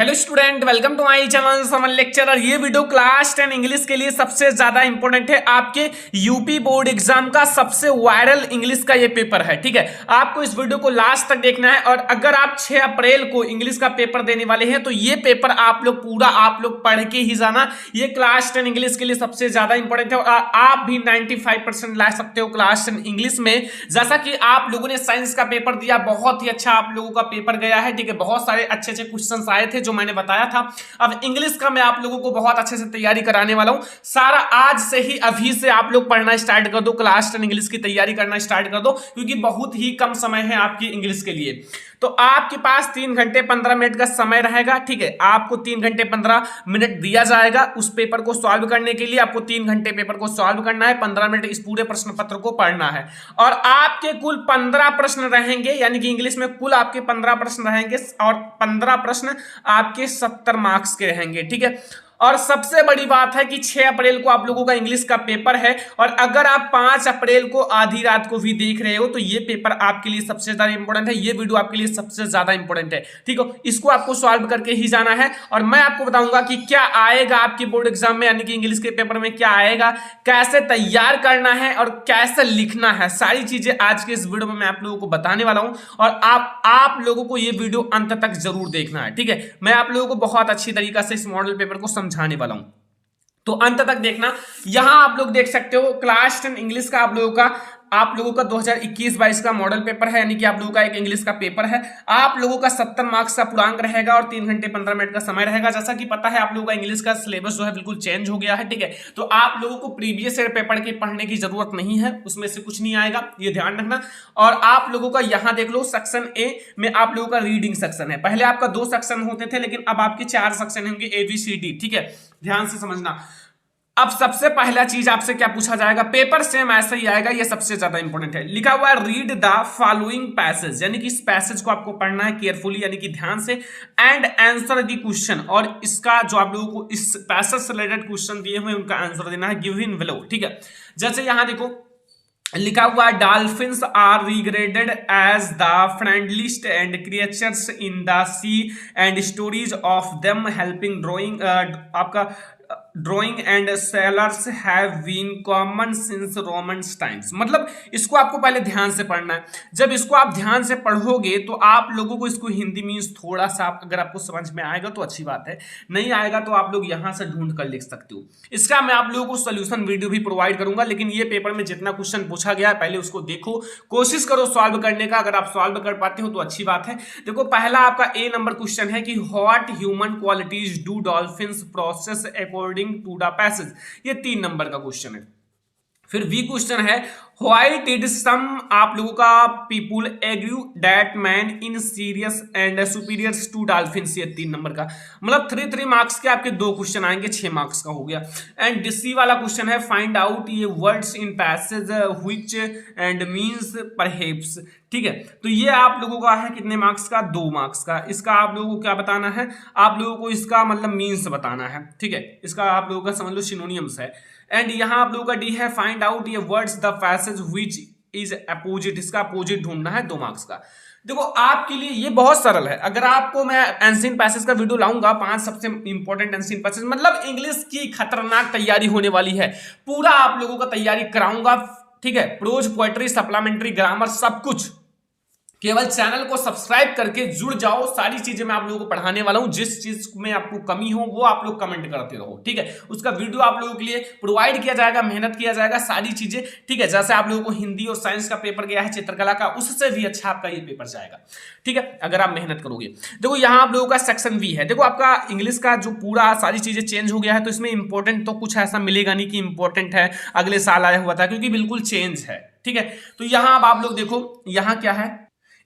Hello student, welcome to my channel समन lecture. और ये वीडियो क्लास 10 इंग्लिश के लिए सबसे ज्यादा इंपॉर्टेंट है। आपके यूपी बोर्ड एग्जाम का सबसे वायरल इंग्लिश का ये पेपर है। ठीक है, आपको इस वीडियो को लास्ट तक देखना है। और अगर आप 6 अप्रैल को इंग्लिश का पेपर देने वाले हैं तो ये पेपर आप लोग पढ़ के ही जाना। ये क्लास 10 इंग्लिश के लिए सबसे ज्यादा इंपॉर्टेंट है। और आप भी 95% ला सकते हो क्लास 10 इंग्लिश में। जैसा कि आप लोगों ने साइंस का पेपर दिया, बहुत ही अच्छा आप लोगों का पेपर गया है। ठीक है, बहुत सारे अच्छे अच्छे क्वेश्चन आए थे जो मैंने बताया था। अब इंग्लिश का मैं आप लोगों को बहुत अच्छे से तैयारी कराने वाला हूं। सारा आज से ही, अभी से आप लोग पढ़ना स्टार्ट कर दो, क्लास 10 इंग्लिश की तैयारी करना स्टार्ट कर दो, क्योंकि बहुत ही कम समय है आपकी इंग्लिश के लिए। तो आपके पास 3 घंटे 15 मिनट का समय रहेगा। ठीक है, आपको 3 घंटे 15 मिनट दिया जाएगा उस पेपर को सॉल्व करने के लिए। आपको 3 घंटे पेपर को सॉल्व करना है, 15 मिनट इस पूरे प्रश्न पत्र को पढ़ना है। और आपके कुल 15 प्रश्न रहेंगे, यानी कि इंग्लिश में कुल आपके 15 प्रश्न रहेंगे। और 15 प्रश्न आपके 70 मार्क्स के रहेंगे। ठीक है, और सबसे बड़ी बात है कि 6 अप्रैल को आप लोगों का इंग्लिश का पेपर है। और अगर आप 5 अप्रैल को आधी रात को भी देख रहे हो तो ये पेपर आपके लिए सबसे ज्यादा इंपॉर्टेंट है। ये वीडियो आपके लिए सबसे ज्यादा इंपॉर्टेंट है। ठीक है, इसको आपको सॉल्व करके ही जाना है। और मैं आपको बताऊंगा कि क्या आएगा आपके बोर्ड एग्जाम में, यानी कि इंग्लिश के पेपर में क्या आएगा, कैसे तैयार करना है और कैसे लिखना है। सारी चीजें आज के इस वीडियो में मैं आप लोगों को बताने वाला हूं। और आप लोगों को ये वीडियो अंत तक जरूर देखना है। ठीक है, मैं आप लोगों को बहुत अच्छी तरीके से इस मॉडल पेपर को समझाने वाला हूं, तो अंत तक देखना। यहां आप लोग देख सकते हो क्लास 10 इंग्लिश का आप लोगों का 2021-22 का मॉडल पेपर है, यानी कि आप लोगों का एक इंग्लिश का पेपर है। आप लोगों का 70 मार्क्स का पूर्णांक रहेगा और 3 घंटे 15 मिनट का समय रहेगा। जैसा कि पता है आप लोगों का इंग्लिश का सिलेबस जो है बिल्कुल चेंज हो गया है। ठीक है, तो आप लोगों को प्रीवियस ईयर पेपर के पढ़ने की जरूरत नहीं है, उसमें से कुछ नहीं आएगा, ये ध्यान रखना। और आप लोगों का यहां देख लो, सेक्शन ए में आप लोगों का रीडिंग सेक्शन है। पहले आपका 2 सेक्शन होते थे, लेकिन अब आपके 4 सेक्शन होंगे, ABCD। ठीक है, ध्यान से समझना। अब सबसे पहला चीज आपसे क्या पूछा जाएगा, पेपर सेम ऐसा ही आएगा, ये सबसे ज्यादा इंपॉर्टेंट है। लिखा हुआ है रीड द फॉलोइंग पैसेज, यानी कि इस पैसेज को आपको पढ़ना है केयरफुली, यानी कि ध्यान से, एंड आंसर द क्वेश्चन। और इसका जो आप लोगों को इस पैसेज से रिलेटेड क्वेश्चन दिए हुए उनका आंसर देना है गिव इन बिलो। ठीक है, जैसे यहां देखो लिखा हुआ है dolphins are regarded as the friendliest and creatures in the sea and stories of them helping drowning आपका drowning and sailors have been common since Romans times. मतलब इसको आपको पहले ध्यान से पढ़ना है। जब इसको आप ध्यान से पढ़ोगे तो आप लोगों को इसको हिंदी मीन्स थोड़ा सा अगर आपको समझ में आएगा तो अच्छी बात है, नहीं आएगा तो आप लोग यहां से ढूंढ कर लिख सकते हो। इसका मैं आप लोगों को सोल्यूशन वीडियो भी प्रोवाइड करूंगा, लेकिन ये पेपर में जितना क्वेश्चन पूछा गया है पहले उसको देखो, कोशिश करो सॉल्व करने का। अगर आप सॉल्व कर पाते हो तो अच्छी बात है। देखो पहला आपका ए नंबर क्वेश्चन है कि what human qualities do dolphins process according to the passage. ये 3 नंबर का क्वेश्चन है। फिर बी क्वेश्चन है व्हाई डिड सम आप लोगों का people agree that man in serious and superiors to dolphins. ये 3 नंबर का, मतलब 3 मार्क्स के आपके 2 क्वेश्चन आएंगे, 6 मार्क्स का हो गया। एंड सी वाला क्वेश्चन है फाइंड आउट ये words in passage which and means perhaps. ठीक है, तो ये आप लोगों का है कितने मार्क्स का, 2 मार्क्स का। इसका आप लोगों को क्या बताना है, आप लोगों को इसका मतलब मीन्स बताना है। ठीक है, इसका आप लोगों का समझ लो सिनोनियम्स है। एंड यहां आप लोगों का डी है फाइंड आउट ये words the passage which is opposite. इसका अपोजिट ढूंढना है, 2 मार्क्स का। देखो आपके लिए ये बहुत सरल है। अगर आपको मैं एंशिएंट पैसेज का वीडियो लाऊंगा, 5 सबसे इंपॉर्टेंट एंशिएंट पैसेज, मतलब इंग्लिश की खतरनाक तैयारी होने वाली है। पूरा आप लोगों का तैयारी कराऊंगा। ठीक है, प्रोज, पोएट्री, सप्लीमेंट्री, ग्रामर, सब कुछ। केवल चैनल को सब्सक्राइब करके जुड़ जाओ, सारी चीजें मैं आप लोगों को पढ़ाने वाला हूं। जिस चीज में आपको कमी हो वो आप लोग कमेंट करते रहो। ठीक है, उसका वीडियो आप लोगों के लिए प्रोवाइड किया जाएगा, मेहनत किया जाएगा, सारी चीजें। ठीक है, जैसे आप लोगों को हिंदी और साइंस का पेपर गया है, चित्रकला का, उससे भी अच्छा आपका ये पेपर जाएगा। ठीक है, अगर आप मेहनत करोगे। देखो यहां आप लोगों का सेक्शन बी है। देखो आपका इंग्लिश का जो पूरा सारी चीजें चेंज हो गया है, तो इसमें इंपॉर्टेंट तो कुछ ऐसा मिलेगा नहीं कि इंपॉर्टेंट है अगले साल आया हुआ था, क्योंकि बिल्कुल चेंज है। ठीक है, तो यहां अब आप लोग देखो यहां क्या है,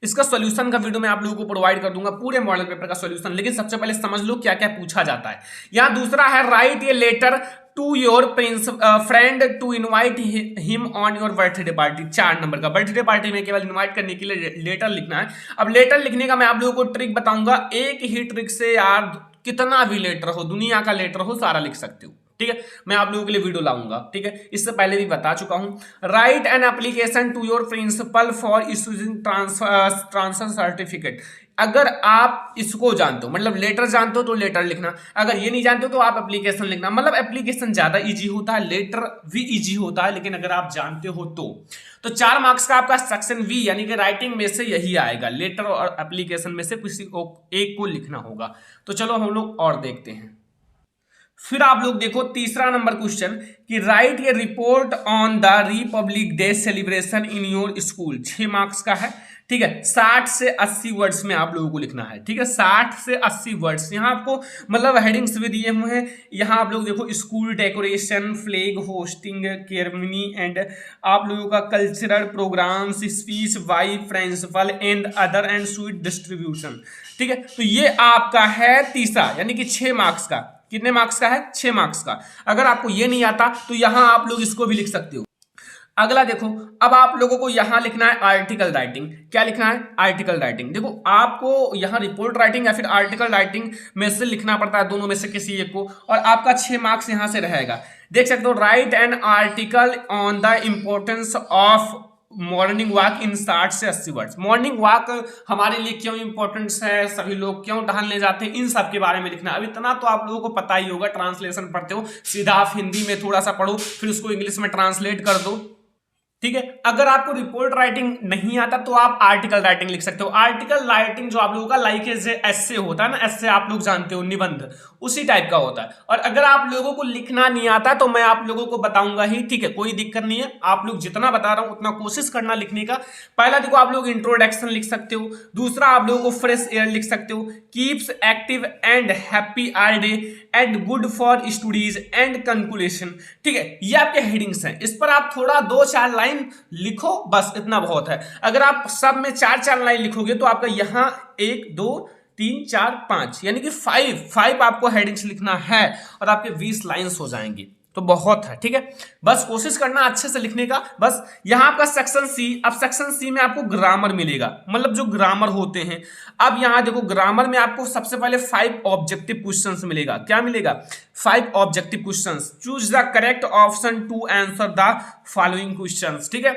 इसका सॉल्यूशन का वीडियो मैं आप लोगों को प्रोवाइड कर दूंगा, पूरे मॉडल पेपर का सॉल्यूशन। लेकिन सबसे पहले समझ लो क्या क्या पूछा जाता है। यहां दूसरा है write a letter to your friend to invite him on your birthday party. 4 number का, बर्थडे पार्टी में केवल इनवाइट करने के लिए लेटर लिखना है। अब लेटर लिखने का मैं आप लोगों को ट्रिक बताऊंगा। एक ही ट्रिक से यार कितना भी लेटर हो, दुनिया का लेटर हो, सारा लिख सकते हो। ठीक है, मैं आप लोगों के लिए वीडियो लाऊंगा। ठीक है, इससे पहले भी बता चुका हूं। Write an application to your principal for issuing transfer certificate. अगर आप इसको जानते हो, मतलब लेटर जानते हो तो लेटर लिखना, अगर ये नहीं जानते हो तो आप एप्लीकेशन लिखना। मतलब एप्लीकेशन ज्यादा इजी होता है, लेटर भी इजी होता है, लेकिन अगर आप जानते हो तो 4 मार्क्स का आपका सेक्शन वी यानी कि राइटिंग में से यही आएगा, लेटर और एप्लीकेशन में से किसी को एक को लिखना होगा। तो चलो हम लोग और देखते हैं। फिर आप लोग देखो तीसरा नंबर क्वेश्चन कि right A report on the Republic day celebration in your school. 6 marks का है। ठीक है, 60 से 80 वर्ड्स में आप लोगों को लिखना है। ठीक है, 60 से 80 वर्ड्स। यहाँ आपको मतलब हेडिंग्स भी दिए हुए हैं। यहाँ आप लोग देखो school decoration, flag hosting ceremony and आप लोगों का cultural programmes, speech by principal and other and sweet distribution. ठीक है, तो ये आपका है तीसरा यानी कि 6 मार्क्स का। कितने मार्क्स का है? 6 मार्क्स का। अगर आपको ये नहीं आता तो यहां आप लोग इसको भी लिख सकते हो। अगला देखो, अब आप लोगों को यहां लिखना है आर्टिकल राइटिंग। क्या लिखना है? Article writing. देखो आपको यहां रिपोर्ट राइटिंग या फिर आर्टिकल राइटिंग में से लिखना पड़ता है, दोनों में से किसी एक को, और आपका 6 मार्क्स यहां से रहेगा। देख सकते हो, right an article on the importance of morning walk in 60 से 80 वर्ड्स। मॉर्निंग वॉक हमारे लिए क्यों इंपॉर्टेंस है, सभी लोग क्यों टहलने जाते हैं, इन सब के बारे में लिखना। अब इतना तो आप लोगों को पता ही होगा, ट्रांसलेशन पढ़ते हो, सीधा आप हिंदी में थोड़ा सा पढ़ो फिर उसको इंग्लिश में ट्रांसलेट कर दो। ठीक है, अगर आपको रिपोर्ट राइटिंग नहीं आता तो आप आर्टिकल राइटिंग लिख सकते हो। आर्टिकल राइटिंग जो आप लोगों का लाइक एसे होता है ना, एसे आप लोग जानते हो, निबंध, उसी टाइप का होता है। और अगर आप लोगों को लिखना नहीं आता तो मैं आप लोगों को बताऊंगा ही। ठीक है, कोई दिक्कत नहीं है, आप लोग जितना बता रहा हूं उतना कोशिश करना लिखने का। पहला देखो, आप लोग इंट्रोडक्शन लिख सकते हो। दूसरा आप लोगों को फ्रेश एयर लिख सकते हो। Keeps active and happy are day and good for studies and conclusion. ठीक है, ये आपके हेडिंग्स हैं, इस पर आप थोड़ा 2-4 लाइन लिखो, बस इतना बहुत है। अगर आप सब में 4-4 लाइन लिखोगे तो आपका यहां 1 2 3 4 5 यानी कि 5 आपको हेडिंग्स लिखना है और आपके 20 लाइन्स हो जाएंगी, तो बहुत है। ठीक है, बस कोशिश करना अच्छे से लिखने का। बस यहां आपका सेक्शन सी। अब सेक्शन सी में आपको ग्रामर मिलेगा, मतलब जो ग्रामर होते हैं। अब यहां देखो, ग्रामर में आपको सबसे पहले 5 ऑब्जेक्टिव क्वेश्चंस मिलेगा। क्या मिलेगा? 5 objective questions. Choose the correct option to answer the following questions. ठीक है,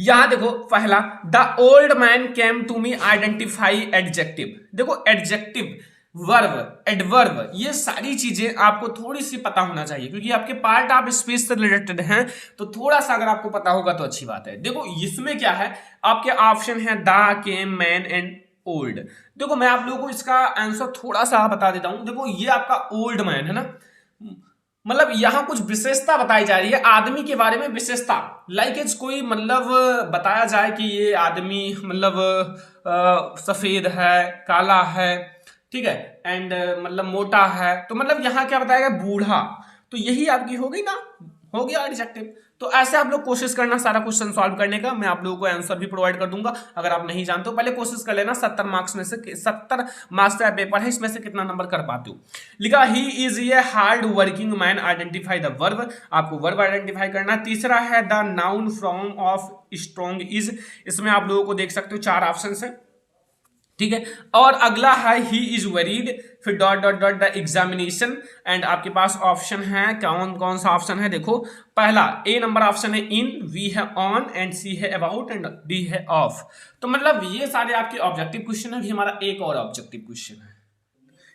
यहां देखो, पहला, the old man came to me, identify adjective. देखो एडजेक्टिव, वर्ब, एडवर्ब, ये सारी चीजें आपको थोड़ी सी पता होना चाहिए, क्योंकि आपके पार्ट ऑफ स्पीच से रिलेटेड हैं, तो थोड़ा सा अगर आपको पता होगा तो अच्छी बात है। देखो इसमें क्या है, आपके ऑप्शन है the, came, man and old. देखो मैं आप लोगों को इसका आंसर थोड़ा सा बता देता हूं। देखो ये आपका ओल्ड मैन है ना, मतलब यहां कुछ विशेषता बताई जा रही है आदमी के बारे में, विशेषता लाइक कोई मतलब बताया जाए कि ये आदमी मतलब सफेद है, काला है, ठीक है, एंड मतलब मोटा है, तो मतलब यहां क्या बताएगा? बूढ़ा। तो यही आपकी हो गई ना, हो गया एडजेक्टिव। तो ऐसे आप लोग कोशिश करना सारा क्वेश्चन सॉल्व करने का। मैं आप लोगों को आंसर भी प्रोवाइड कर दूंगा। अगर आप नहीं जानते हो पहले कोशिश कर लेना। 70 मार्क्स में से 70 मार्क्स का पेपर है, इसमें से कितना नंबर कर पाते हो। लिखा he is a hard working man, identify the verb. आपको वर्ब आइडेंटिफाई करना। तीसरा है the noun from of strong is. इसमें आप लोगों को देख सकते हो 4 ऑप्शन है, ठीक है। और अगला है ही इज वरीड, फिर dot dot dot the examination, and आपके पास ऑप्शन है, कौन कौन सा ऑप्शन है? देखो पहला ए नंबर ऑप्शन है इन, बी है ऑन, एंड सी है अबाउट, एंड डी है ऑफ। तो मतलब ये सारे आपके ऑब्जेक्टिव क्वेश्चन है। भी हमारा एक और ऑब्जेक्टिव क्वेश्चन है,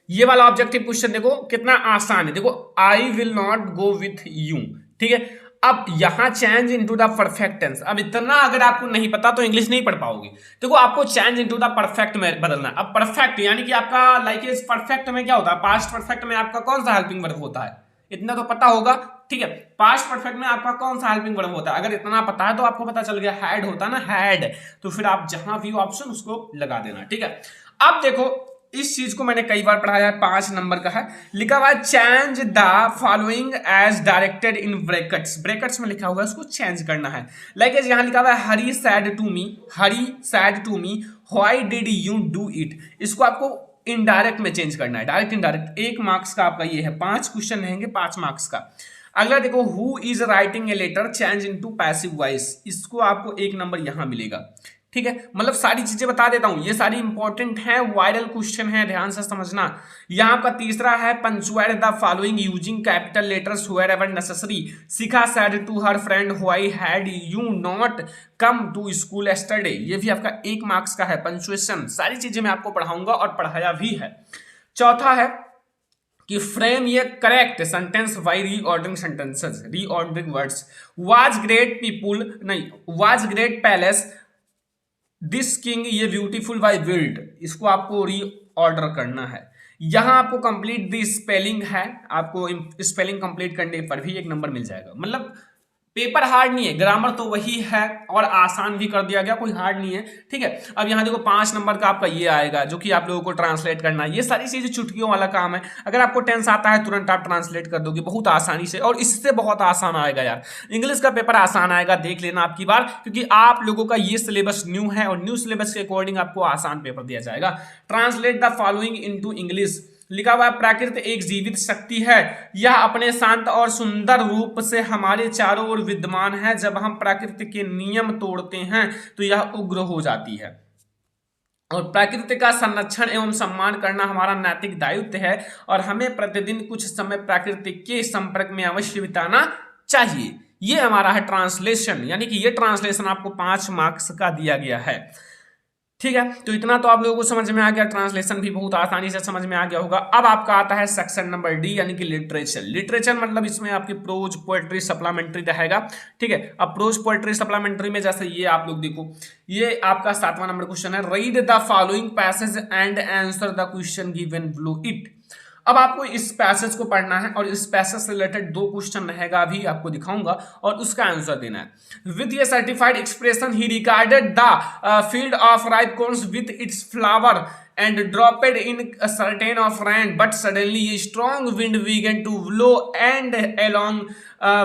ये वाला ऑब्जेक्टिव क्वेश्चन देखो कितना आसान है। देखो I will not go with you, ठीक है। अब यहां change into the perfect tense. अब इतना अगर आपको नहीं पता तो इंग्लिश नहीं पढ़ पाओगे। देखो आपको चेंज इनटू द परफेक्ट में बदलना है। अब परफेक्ट यानी कि आपका लाइक इज परफेक्ट में क्या होता है? पास्ट परफेक्ट में आपका कौन सा हेल्पिंग वर्ब होता है? इतना तो पता होगा, ठीक है। पास्ट परफेक्ट में आपका कौन सा हेल्पिंग वर्ब होता है? अगर इतना पता है तो आपको पता चल गया, हैड होता है ना, हैड। तो फिर आप जहां भी ऑप्शन उसको लगा देना, ठीक है। अब देखो इस चीज को मैंने कई बार पढ़ाया है, 5 नंबर का है। लिखा हुआ है change the following as directed in brackets. Brackets में लिखा हुआ है, उसको चेंज करना है। लाइक यहां लिखा हुआ है Hari said to me, Hari said to me, why did you do it. इसको आपको इनडायरेक्ट में चेंज करना है, डायरेक्ट इनडायरेक्ट। 1 मार्क्स का आपका ये है, 5 क्वेश्चन रहेंगे 5 मार्क्स का। अगला देखो who is writing a letter, change into passive voice. इसको आपको 1 नंबर यहां मिलेगा, ठीक है, मतलब सारी चीजें बता देता हूं, ये सारी इंपॉर्टेंट है, वायरल क्वेश्चन है, ध्यान से समझना। यहां आपका तीसरा है punctuate the following using capital letters wherever necessary. Shikha said to her friend why had you not come to school yesterday. ये भी आपका 1 मार्क्स का है, पंक्चुएशन। सारी चीजें मैं आपको पढ़ाऊंगा और पढ़ाया भी है। चौथा है कि फ्रेम ये correct sentence by reordering sentences, reordering words. Was great people, नहीं, was great palace this king ये ब्यूटीफुल बाय बिल्ड, इसको आपको रीऑर्डर करना है। यहां आपको कंप्लीट दी स्पेलिंग है, आपको स्पेलिंग कंप्लीट करने पर भी 1 नंबर मिल जाएगा। मतलब पेपर हार्ड नहीं है, ग्रामर तो वही है और आसान भी कर दिया गया, कोई हार्ड नहीं है, ठीक है। अब यहाँ देखो 5 नंबर का आपका ये आएगा जो कि आप लोगों को ट्रांसलेट करना है। ये सारी चीजें चुटकियों वाला काम है, अगर आपको टेंस आता है तुरंत आप ट्रांसलेट कर दोगे बहुत आसानी से, और इससे बहुत आसान आएगा यार। इंग्लिश का पेपर आसान आएगा, देख लेना आपकी बार, क्योंकि आप लोगों का ये सिलेबस न्यू है और न्यू सिलेबस के अकॉर्डिंग आपको आसान पेपर दिया जाएगा। Translate the following into English. लिखा हुआ है प्रकृति एक जीवित शक्ति है, यह अपने शांत और सुंदर रूप से हमारे चारों ओर विद्यमान है। जब हम प्रकृति के नियम तोड़ते हैं तो यह उग्र हो जाती है, और प्रकृति का संरक्षण एवं सम्मान करना हमारा नैतिक दायित्व है, और हमें प्रतिदिन कुछ समय प्रकृति के संपर्क में अवश्य बिताना चाहिए। ये हमारा है ट्रांसलेशन, यानी कि ये ट्रांसलेशन आपको 5 मार्क्स का दिया गया है, ठीक है। तो इतना तो आप लोगों को समझ में आ गया, ट्रांसलेशन भी बहुत आसानी से समझ में आ गया होगा। अब आपका आता है सेक्शन नंबर डी, यानी कि लिटरेचर। लिटरेचर मतलब इसमें आपकी प्रोज पोएट्री सप्लीमेंट्री रहेगा, ठीक है। अब प्रोज पोएट्री सप्लीमेंट्री में जैसे ये आप लोग देखो, ये आपका 7वां नंबर क्वेश्चन है, read the following passage and answer the question given below it. अब आपको इस पैसेज को पढ़ना है और इस पैसेज से रिलेटेड 2 क्वेश्चन रहेगा, अभी आपको दिखाऊंगा, और उसका आंसर देना है। विद ये certified expression he regarded the field of ripe corns with its flower and dropped in a certain of rain, but suddenly a strong wind began to blow and along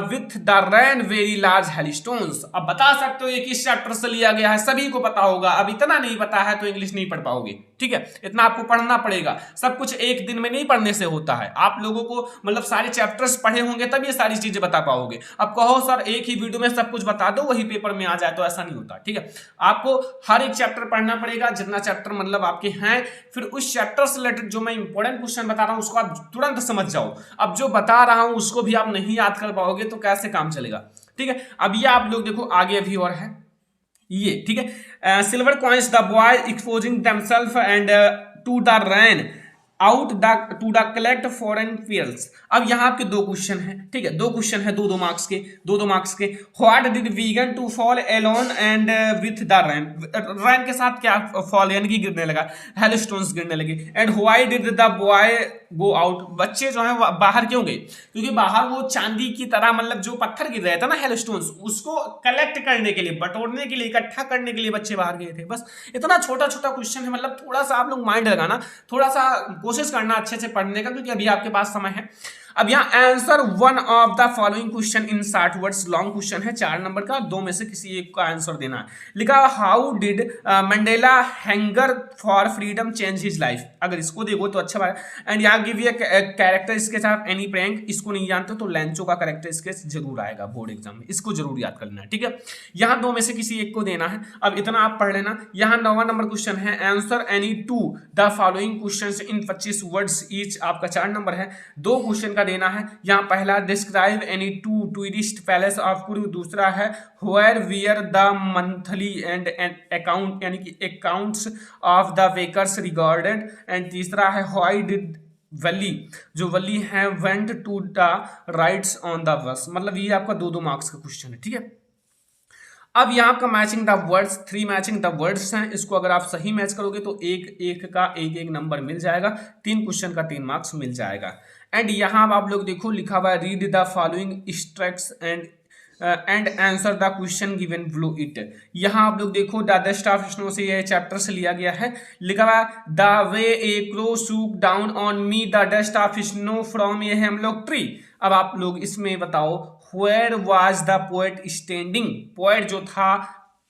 with the rain very large hailstones। अब बता सकते हो ये किस chapter से लिया गया है, सभी को पता होगा। अब इतना नहीं पता है तो इंग्लिश नहीं पढ़ पाओगे, ठीक है। इतना आपको पढ़ना पड़ेगा, सब कुछ एक दिन में नहीं पढ़ने से होता है। आप लोगों को मतलब सारे चैप्टर्स पढ़े होंगे तब ये सारी चीजें बता पाओगे। अब कहो सर एक ही वीडियो में सब कुछ बता दो वही पेपर में आ जाए, तो ऐसा नहीं होता, ठीक है। आपको हर एक चैप्टर पढ़ना पड़ेगा, जितना चैप्टर मतलब आपके हैं, फिर उस चैप्टर से रिलेटेड जो मैं इंपॉर्टेंट क्वेश्चन बता रहा हूं उसको आप तुरंत समझ जाओ। अब जो बता रहा हूं उसको भी आप नहीं याद कर पाओगे तो कैसे काम चलेगा, ठीक है। अब ये आप लोग देखो आगे अभी और है ये, ठीक है। Silver coins the boy exposing themself and to the rain out the to the collect foreign fields. अब यहाँ आपके 2 क्वेश्चन हैं, ठीक है। 2 क्वेश्चन है 2-2 मार्क्स के, 2-2 मार्क्स के। What did vegan to fall alone and with the rain, rain के साथ क्या फॉल यानी कि गिरने लगा, हेलस्टोन्स गिरने लगे। And why did the boy go out, बच्चे जो है बाहर क्यों गए, क्योंकि बाहर वो चांदी की तरह मतलब जो पत्थर गिर रहे थे ना हेलस्टोन्स, उसको कलेक्ट करने के लिए, बटोरने के लिए, इकट्ठा करने के लिए बच्चे बाहर गए थे। बस इतना छोटा छोटा क्वेश्चन है, मतलब थोड़ा सा आप लोग माइंड लगाना, थोड़ा सा कोशिश करना अच्छे से पढ़ने का, क्योंकि अभी आपके पास समय है। अब यहाँ answer 1 of the following question in 60 words, long question है 4 नंबर का, 2 में से किसी एक का आंसर देना है। लिखा how did Mandela hanger for freedom change his life. अगर इसको देखो तो अच्छा बात है। एंड यहाँ give character sketch of any prank, इसको नहीं जानते तो लेंचो का कैरेक्टर स्केच जरूर आएगा बोर्ड एग्जाम में, इसको जरूर याद कर लेना है, ठीक है। यहाँ 2 में से किसी एक को देना है, अब इतना आप पढ़ लेना। यहाँ 9वां नंबर क्वेश्चन है answer any 2 the following questions in 25 words each, आपका 4 नंबर है, 2 क्वेश्चन का देना है। यहाँ पहला describe any 2 tourist palace of Kuru, दूसरा है where were the monthly and account यानी कि accounts of the workers regarded, and तीसरा है व्हाई डिड वली, जो वली है went to the rides on the bus. मतलब ये आपका 2-2 मार्क्स का क्वेश्चन है, ठीक है। अब यहाँ आपका matching the words, 3 matching the words हैं, इसको अगर आप सही मैच करोगे तो एक का एक नंबर मिल जाएगा, 3 क्वेश्चन का 3 मार्क्स मिल जाएगा। एंड यहाँ आप लोग देखो लिखा हुआ है read the following extracts and answer the question given below it. यहाँ आप लोग देखो द डस्ट ऑफ स्नो से ये चैप्टर से लिया गया है। लिखा हुआ है the way a crow shook down on me the dust of snow from ये है हम लोग ट्री। अब आप लोग इसमें बताओ where was the poet standing, poet जो था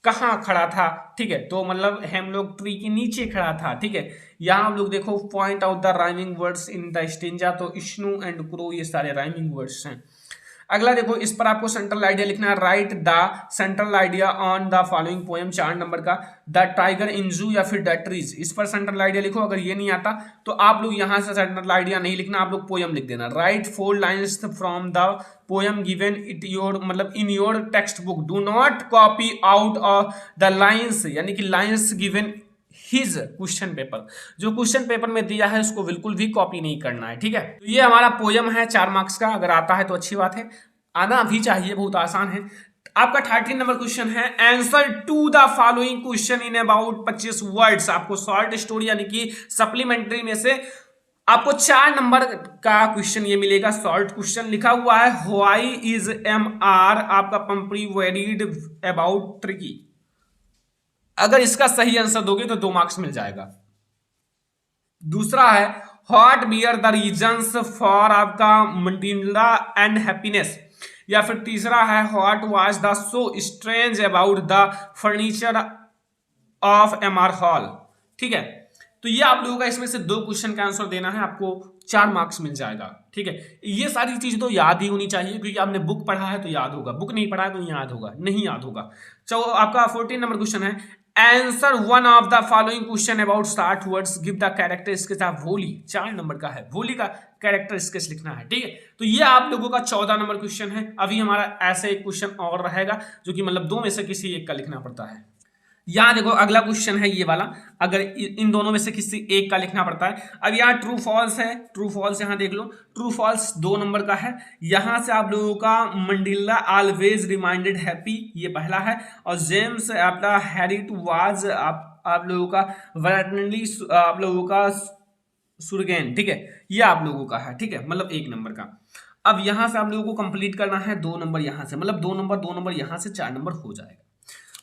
कहाँ खड़ा था, ठीक है। तो मतलब हम लोग ट्री के नीचे खड़ा था, ठीक है। यहाँ आप लोग देखो point out the rhyming words in the stanza, तो स्नो एंड क्रो ये सारे राइमिंग वर्ड्स हैं। अगला देखो, इस पर आपको सेंट्रल आइडिया लिखना है। Right the central idea on the following poem, 4 number का। द टाइगर इन जू या फिर द ट्रीज, इस पर सेंट्रल आइडिया लिखो। अगर ये नहीं आता तो आप लोग यहां से सेंट्रल आइडिया नहीं लिखना, आप लोग पोएम लिख देना। Write 4 lines from the poem given it your मतलब in your textbook, do not copy out of the lines, यानी कि lines given his question paper, जो क्वेश्चन पेपर में दिया है उसको बिल्कुल भी कॉपी नहीं करना है, ठीक है। तो ये हमारा पोयम है 4 मार्क्स का, अगर आता है तो अच्छी बात है, आना भी चाहिए, बहुत आसान है। आपका 13 नंबर क्वेश्चन है, answer to the following question in about 25 words. आपको शॉर्ट स्टोरी यानी कि सप्लीमेंट्री में से आपको 4 नंबर का क्वेश्चन ये मिलेगा। शॉर्ट क्वेश्चन लिखा हुआ है, व्हाई इज एम आर आपका पंपरी वेरीड अबाउट ट्रिकी। अगर इसका सही आंसर दोगे तो 2 मार्क्स मिल जाएगा। दूसरा है, what were the reasons for आपका मंडिला एंड हैप्पीनेस, या फिर तीसरा है, what was the so strange about the furniture of M R Hall. ठीक है, तो ये आप लोगों का इसमें से 2 क्वेश्चन का आंसर देना है, आपको 4 मार्क्स मिल जाएगा। ठीक है, ये सारी चीज तो याद ही होनी चाहिए, क्योंकि आपने बुक पढ़ा है तो याद होगा, बुक नहीं पढ़ा है तो याद होगा, नहीं याद होगा। चलो आपका 14 नंबर क्वेश्चन है, answer one of the following question about start words, give the character sketch of Holi. 4 number का है, होली का कैरेक्टर स्केच लिखना है। ठीक है, तो ये आप लोगों का 14 नंबर क्वेश्चन है। अभी हमारा ऐसे एक क्वेश्चन और रहेगा, जो कि मतलब 2 में से किसी एक का लिखना पड़ता है। यहाँ देखो अगला क्वेश्चन है ये वाला, अगर इन दोनों में से किसी एक का लिखना पड़ता है। अब यहाँ ट्रू फॉल्स है, ट्रू फॉल्स यहाँ देख लो, ट्रू फॉल्स 2 नंबर का है। यहाँ से आप लोगों का मंडिला ऑलवेज रिमाइंडेड हैप्पी, ये पहला है। और जेम्स आपका हैरिट वाज आप लोगों का वर्टनली आप लोगों का सुरगेन। ठीक है, ये आप लोगों का है। ठीक है, मतलब 1 नंबर का। अब यहाँ से आप लोगों को कंप्लीट करना है 2 नंबर यहाँ से, मतलब 2 नंबर यहाँ से 4 नंबर हो जाएगा।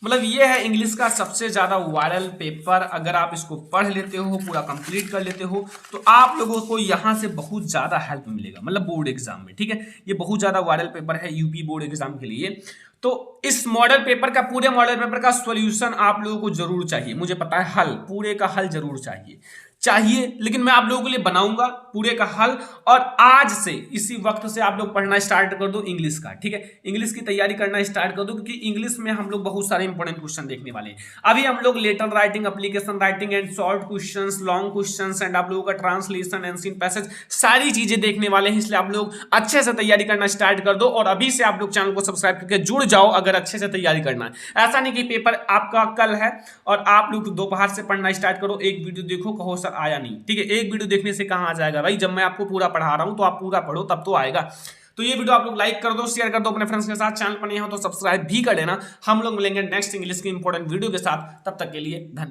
मतलब ये है इंग्लिश का सबसे ज्यादा वायरल पेपर। अगर आप इसको पढ़ लेते हो, पूरा कंप्लीट कर लेते हो, तो आप लोगों को यहाँ से बहुत ज्यादा हेल्प मिलेगा, मतलब बोर्ड एग्जाम में। ठीक है, ये बहुत ज्यादा वायरल पेपर है यूपी बोर्ड एग्जाम के लिए। तो इस मॉडल पेपर का, पूरे मॉडल पेपर का सॉल्यूशन आप लोगों को जरूर चाहिए। मुझे पता है, हल, पूरे का हल जरूर चाहिए, लेकिन मैं आप लोगों के लिए बनाऊंगा पूरे का हल। और आज से इसी वक्त से आप लोग पढ़ना स्टार्ट कर दो इंग्लिश का। ठीक है, इंग्लिश की तैयारी करना स्टार्ट कर दो, क्योंकि इंग्लिश में हम लोग बहुत सारे इंपॉर्टेंट क्वेश्चन देखने वाले हैं। अभी हम लोग letter writing, application writing and short questions, long questions and आप लोगों का ट्रांसलेशन, एंशिएंट पैसेज, सारी चीजें देखने वाले हैं। इसलिए आप लोग अच्छे से तैयारी करना स्टार्ट कर दो, और अभी से आप लोग चैनल को सब्सक्राइब करके जुड़ जाओ, अगर अच्छे से तैयारी करना है। ऐसा नहीं कि पेपर आपका कल है और आप लोग दोपहर से पढ़ना स्टार्ट करो, एक वीडियो देखो, कहो सर आया नहीं। ठीक है, एक वीडियो देखने से कहां आ जाएगा भाई, जब मैं आपको पूरा पढ़ा रहा हूं तो आप पूरा पढ़ो, तब तो आएगा। तो ये वीडियो आप लोग लाइक कर दो, शेयर कर दो अपने फ्रेंड्स के साथ। चैनल पर नहीं हो तो सब्सक्राइब भी कर लेना। हम लोग मिलेंगे नेक्स्ट इंग्लिश की इंपॉर्टेंट वीडियो के साथ, तब तक के लिए धन्यवाद।